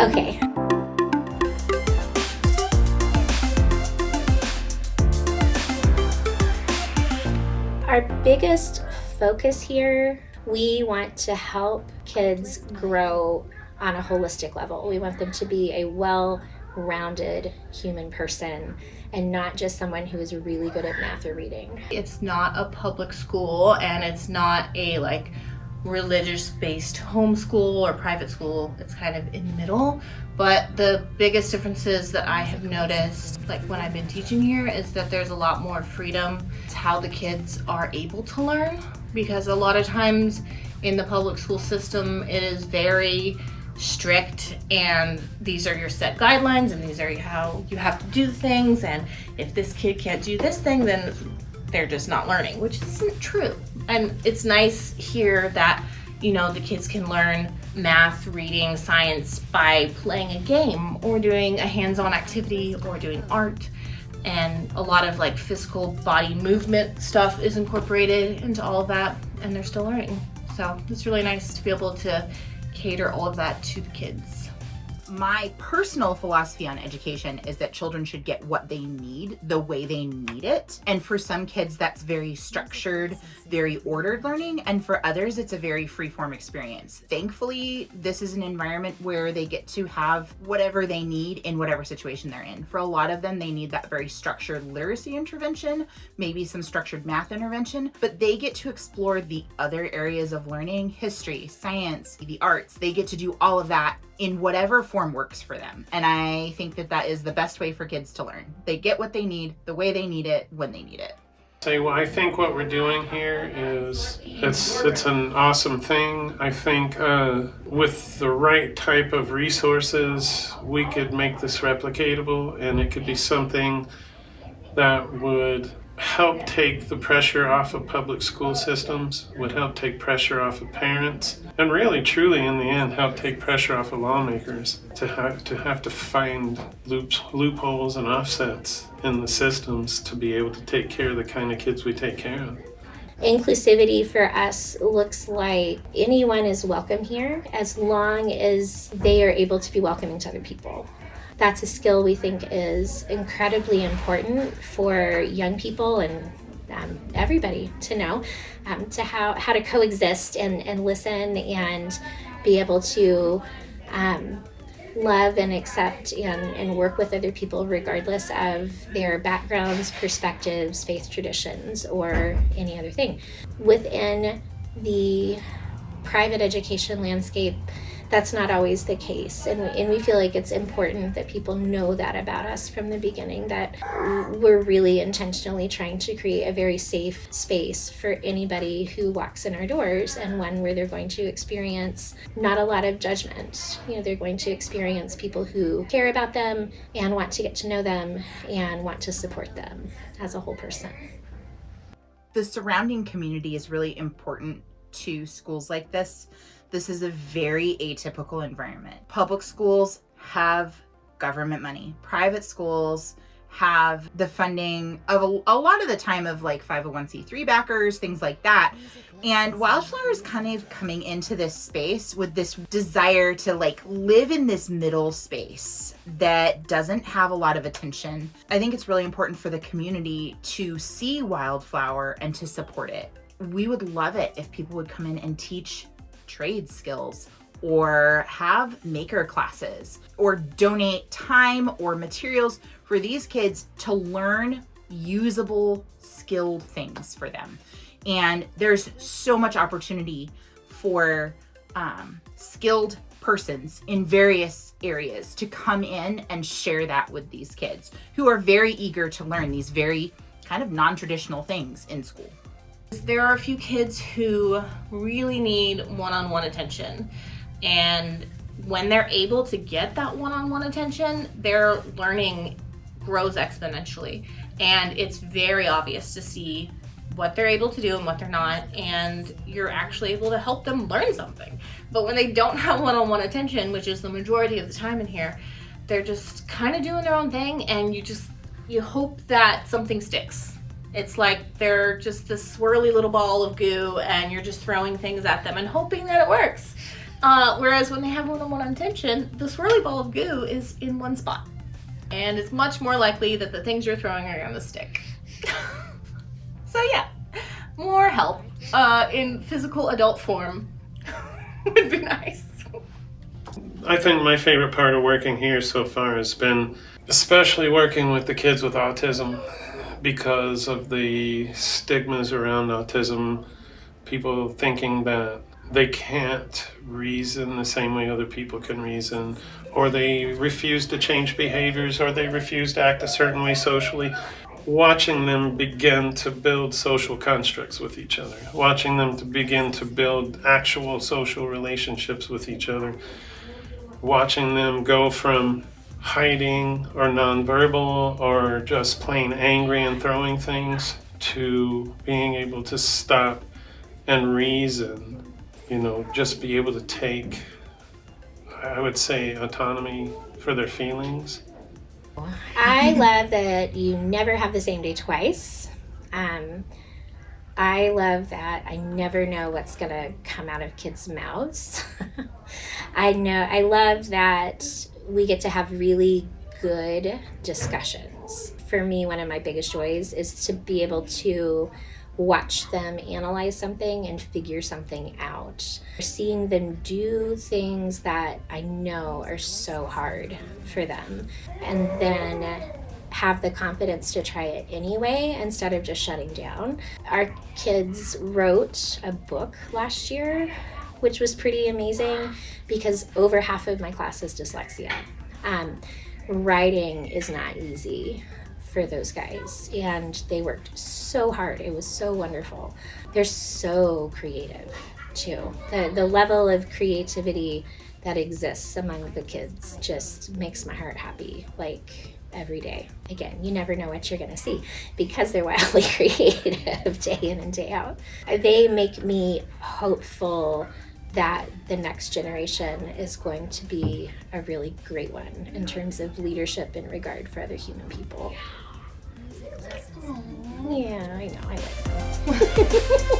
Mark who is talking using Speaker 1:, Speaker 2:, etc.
Speaker 1: Okay. Our biggest focus here, we want to help kids grow on a holistic level. We want them to be a well-rounded human person and not just someone who is really good at math or reading.
Speaker 2: It's not a public school, and it's not a religious-based homeschool or private school. It's kind of in the middle. But the biggest differences that I have noticed, when I've been teaching here, is that there's a lot more freedom to how the kids are able to learn. Because a lot of times in the public school system, it is very strict, and these are your set guidelines, and these are how you have to do things, and if this kid can't do this thing, then they're just not learning, which isn't true. And it's nice here that, the kids can learn math, reading, science by playing a game or doing a hands-on activity or doing art. And a lot of physical body movement stuff is incorporated into all of that, and they're still learning. So it's really nice to be able to cater all of that to the kids.
Speaker 3: My personal philosophy on education is that children should get what they need the way they need it. And for some kids, that's very structured, very ordered learning. And for others, it's a very free-form experience. Thankfully, this is an environment where they get to have whatever they need in whatever situation they're in. For a lot of them, they need that very structured literacy intervention, maybe some structured math intervention, but they get to explore the other areas of learning, history, science, the arts. They get to do all of that in whatever form works for them. And I think that that is the best way for kids to learn. They get what they need, the way they need it, when they need it.
Speaker 4: I think what we're doing here is, it's an awesome thing. I think with the right type of resources, we could make this replicatable, and it could be something that would help take the pressure off of public school systems, would help take pressure off of parents, and really, truly, in the end, help take pressure off of lawmakers to have to find loopholes and offsets in the systems to be able to take care of the kind of kids we take care of.
Speaker 1: Inclusivity for us looks like anyone is welcome here as long as they are able to be welcoming to other people. That's a skill we think is incredibly important for young people and everybody to know, to how to coexist and listen and be able to love and accept and work with other people regardless of their backgrounds, perspectives, faith traditions, or any other thing. Within the private education landscape, that's not always the case, and we feel like it's important that people know that about us from the beginning, that we're really intentionally trying to create a very safe space for anybody who walks in our doors, and one where they're going to experience not a lot of judgment. They're going to experience people who care about them and want to get to know them and want to support them as a whole person.
Speaker 3: The surrounding community is really important to schools like this. This is a very atypical environment. Public schools have government money. Private schools have the funding of a lot of the time of 501c3 backers, things like that. And Wildflower is kind of coming into this space with this desire to live in this middle space that doesn't have a lot of attention. I think it's really important for the community to see Wildflower and to support it. We would love it if people would come in and teach trade skills or have maker classes or donate time or materials for these kids to learn usable, skilled things for them. And there's so much opportunity for skilled persons in various areas to come in and share that with these kids who are very eager to learn these very kind of non-traditional things in school.
Speaker 2: There are a few kids who really need one-on-one attention, and when they're able to get that one-on-one attention, their learning grows exponentially, and it's very obvious to see what they're able to do and what they're not, and you're actually able to help them learn something. But when they don't have one-on-one attention, which is the majority of the time in here, they're just kind of doing their own thing, and you hope that something sticks. It's like they're just this swirly little ball of goo, and you're just throwing things at them and hoping that it works. Whereas when they have one-on-one attention, the swirly ball of goo is in one spot. And it's much more likely that the things you're throwing are gonna stick. So yeah, more help in physical adult form would be nice.
Speaker 4: I think my favorite part of working here so far has been especially working with the kids with autism, because of the stigmas around autism, people thinking that they can't reason the same way other people can reason, or they refuse to change behaviors, or they refuse to act a certain way socially. Watching them begin to build social constructs with each other, watching them to begin to build actual social relationships with each other, watching them go from hiding or nonverbal or just plain angry and throwing things to being able to stop and reason, just be able to take, I would say, autonomy for their feelings.
Speaker 1: I love that you never have the same day twice. I love that I never know what's going to come out of kids' mouths. I love that we get to have really good discussions. For me, one of my biggest joys is to be able to watch them analyze something and figure something out. Seeing them do things that I know are so hard for them, and then have the confidence to try it anyway instead of just shutting down. Our kids wrote a book last year, which was pretty amazing because over half of my class is dyslexia. Writing is not easy for those guys, and they worked so hard. It was so wonderful. They're so creative too. The level of creativity that exists among the kids just makes my heart happy, like every day. Again, you never know what you're going to see because they're wildly creative day in and day out. They make me hopeful that the next generation is going to be a really great one in terms of leadership and regard for other human people. Yeah, I know. I like them.